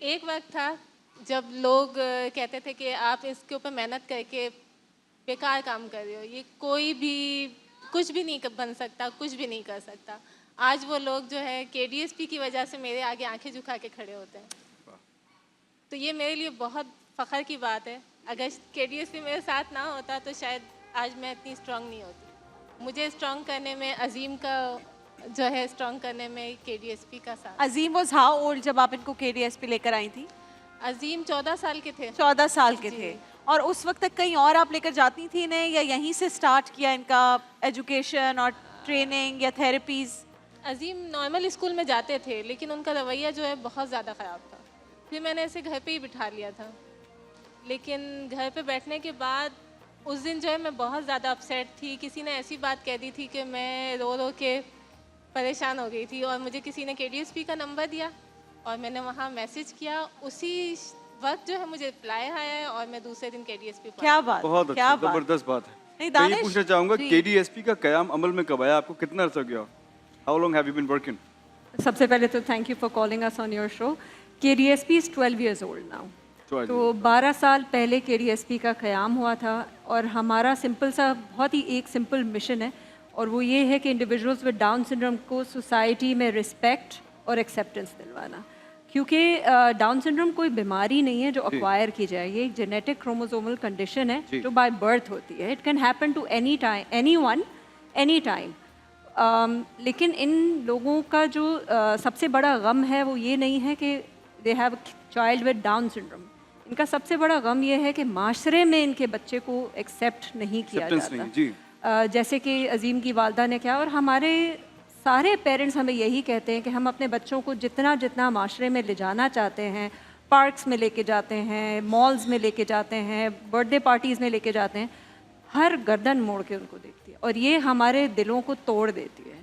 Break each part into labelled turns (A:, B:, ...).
A: ایک وقت تھا جب لوگ کہتے تھے کہ آپ اس کے اوپر محنت کر کے بیکار کام کر رہے ہو, یہ کوئی بھی کچھ بھی نہیں بن سکتا, کچھ بھی نہیں کر سکتا. آج وہ لوگ جو ہے KDSP کی وجہ سے میرے آگے آنکھیں جھکا کے کھڑے ہوتے ہیں. تو یہ میرے لیے بہت فخر کی بات ہے. اگر KDSP میرے ساتھ نہ ہوتا تو شاید آج میں اتنی اسٹرانگ نہیں ہوتی. مجھے اسٹرانگ کرنے میں عظیم کا جو ہے اسٹرانگ کرنے میں KDSP کا ساتھ.
B: عظیم واز ہاؤ اولڈ جب آپ ان کو KDSP لے کر آئی تھی؟
A: عظیم 14 سال کے تھے.
B: 14 سال کے تھے. اور اس وقت تک کہیں اور آپ لے کر جاتی تھی انہیں, یا یہیں سے سٹارٹ کیا ان کا ایجوکیشن اور ٹریننگ یا تھراپیز؟
A: عظیم نارمل اسکول میں جاتے تھے لیکن ان کا رویہ جو ہے بہت زیادہ خراب تھا. پھر میں نے اسے گھر پہ ہی بٹھا لیا تھا. لیکن گھر پہ بیٹھنے کے بعد اس دن جو ہے میں بہت زیادہ اپسیٹ تھی. کسی نے ایسی بات کہہ دی تھی کہ میں رو رو کے پریشان ہو گئی تھی, اور مجھے کسی نے KDSP کا نمبر دیا اور میں نے وہاں میسج کیا. اسی وقت جو ہے مجھے رپلائی آیا ہے اور میں دوسرے دن KDSP.
B: کیا بات,
C: بہت اچھا, زبردست بات ہے. میں یہ پوچھنا چاہوں گا KDSP کا قیام عمل میں کب آیا, آپ کو کتنا عرصہ گیا, how long have you been working?
D: سب سے پہلے تو thank you for calling us on your show. KDSP is 12 years old now. تو 12 سال پہلے KDSP کا قیام ہوا تھا, اور ہمارا سمپل سا بہت ہی ایک سمپل مشن ہے, اور وہ یہ ہے کہ انڈیویژولس ود ڈاؤن سنڈروم کو سوسائٹی میں رسپیکٹ اور ایکسیپٹنس دلوانا. کیونکہ ڈاؤن سنڈروم کوئی بیماری نہیں ہے جو ایکوائر کی جائے, یہ ایک جینیٹک کروموزومل کنڈیشن ہے جو بائی برتھ ہوتی ہے. It can happen to any time, any one, any time. لیکن ان لوگوں کا جو سب سے بڑا غم ہے وہ یہ نہیں ہے کہ they have a child with Down syndrome. ان کا سب سے بڑا غم یہ ہے کہ معاشرے میں ان کے بچے کو ایکسیپٹ نہیں کیا جاتا. جیسے کہ عظیم کی والدہ نے کہا, اور ہمارے سارے پیرنٹس ہمیں یہی کہتے ہیں کہ ہم اپنے بچوں کو جتنا معاشرے میں لے جانا چاہتے ہیں, پارکس میں لے کے جاتے ہیں, مالز میں لے کے جاتے ہیں, برتھ ڈے پارٹیز میں لے کے جاتے ہیں, ہر گردن موڑ کے ان کو دیکھتی ہے, اور یہ ہمارے دلوں کو توڑ دیتی ہے.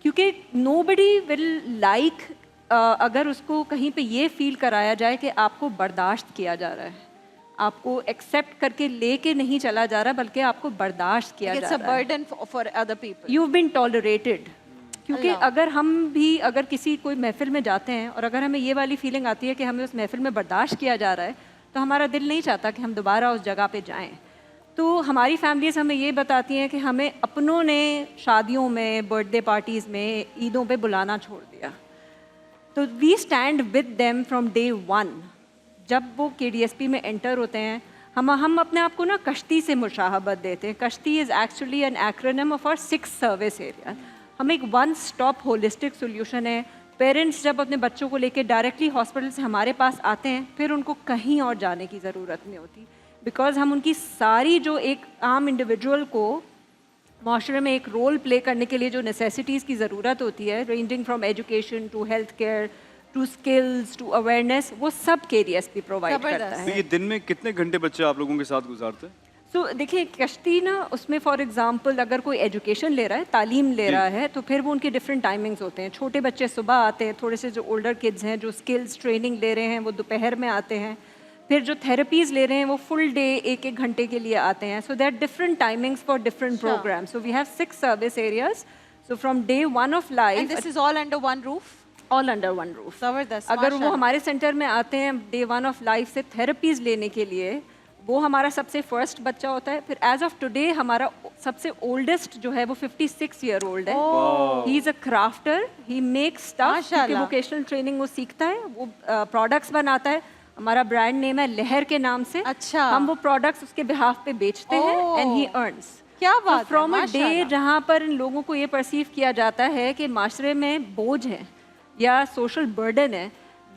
D: کیونکہ نو بڈی ول لائک اگر اس کو کہیں پہ یہ فیل کرایا جائے کہ آپ کو برداشت کیا جا رہا ہے, آپ کو ایکسیپٹ کر کے لے کے نہیں چلا جا رہا بلکہ آپ کو برداشت کیا جا رہا ہے.
B: For other people,
D: you been tolerated. کیونکہ اگر ہم بھی اگر کسی کوئی محفل میں جاتے ہیں اور اگر ہمیں یہ والی فیلنگ آتی ہے کہ ہمیں اس محفل میں برداشت کیا جا رہا ہے, تو ہمارا دل نہیں چاہتا کہ ہم دوبارہ اس جگہ پہ جائیں. تو ہماری فیملیز ہمیں یہ بتاتی ہیں کہ ہمیں اپنوں نے شادیوں میں, برتھ ڈے پارٹیز میں, عیدوں پہ بلانا چھوڑ دیا. تو we stand with them from day one. جب وہ KDSP میں انٹر ہوتے ہیں, ہم اپنے آپ کو نا کشتی سے مشابہت دیتے ہیں. کشتی is actually an acronym of our 6 service area. ہم ایک ون اسٹاپ ہولسٹک سولوشن ہے. پیرنٹس جب اپنے بچوں کو لے کے ڈائریکٹلی ہاسپٹل سے ہمارے پاس آتے ہیں, پھر ان کو کہیں اور جانے کی ضرورت نہیں ہوتی, بیکاز ہم ان کی ساری جو ایک عام انڈیویجول کو معاشرے میں ایک رول پلے کرنے کے لیے جو نیسیسٹیز کی ضرورت ہوتی ہے, ranging from education to health care to skills to awareness, وہ سب KDSP پرووائڈ کرتا ہے.
C: یہ دن میں کتنے گھنٹے بچے آپ لوگوں کے ساتھ گزارتے ہیں؟
D: سو دیکھیے کشتی نا, اس میں فار ایگزامپل اگر کوئی ایجوکیشن لے رہا ہے, تعلیم لے رہا ہے, تو پھر وہ ان کے ڈفرینٹ ٹائمنگز ہوتے ہیں. چھوٹے بچے صبح آتے ہیں, تھوڑے سے جو اولڈر کڈز ہیں جو اسکلز ٹریننگ لے رہے ہیں وہ دوپہر میں آتے ہیں. پھر جو تھراپیز لے رہے ہیں وہ فل ڈے 1-1 گھنٹے کے لیے آتے ہیں. So there are different timings for different programs. So we have 6 service areas. So from day 1 of life,
B: this is all under one roof.
D: All under one roof.
B: زبردست.
D: اگر وہ ہمارے سینٹر میں آتے ہیں ڈے 1 آف لائف سے therapies لینے کے لیے, وہ ہمارا سب سے فرسٹ بچہ ہوتا ہے. پھر ایز آف ٹوڈے ہمارا سب سے اولڈسٹ جو ہے وہ 56 ایئر اولڈ ہے. ہی از اے کرافٹر, ہی میکس اسٹف. کیونکہ ووکیشنل ٹریننگ وہ سیکھتا ہے, وہ پروڈکٹس بناتا ہے. ہمارا برانڈ نیم ہے لہر کے نام سے.
B: اچھا,
D: ہم وہ پروڈکٹس اس کے بہاف پہ بیچتے ہیں, اینڈ ہی ارنس.
B: کیا بات.
D: فرام اے ڈے جہاں پر ان لوگوں کو یہ پرسیو کیا جاتا ہے کہ معاشرے میں بوجھ ہے یا سوشل برڈن ہے,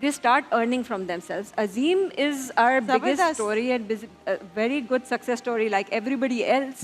D: they start earning from themselves. Azim is our biggest story and very good success story like everybody else.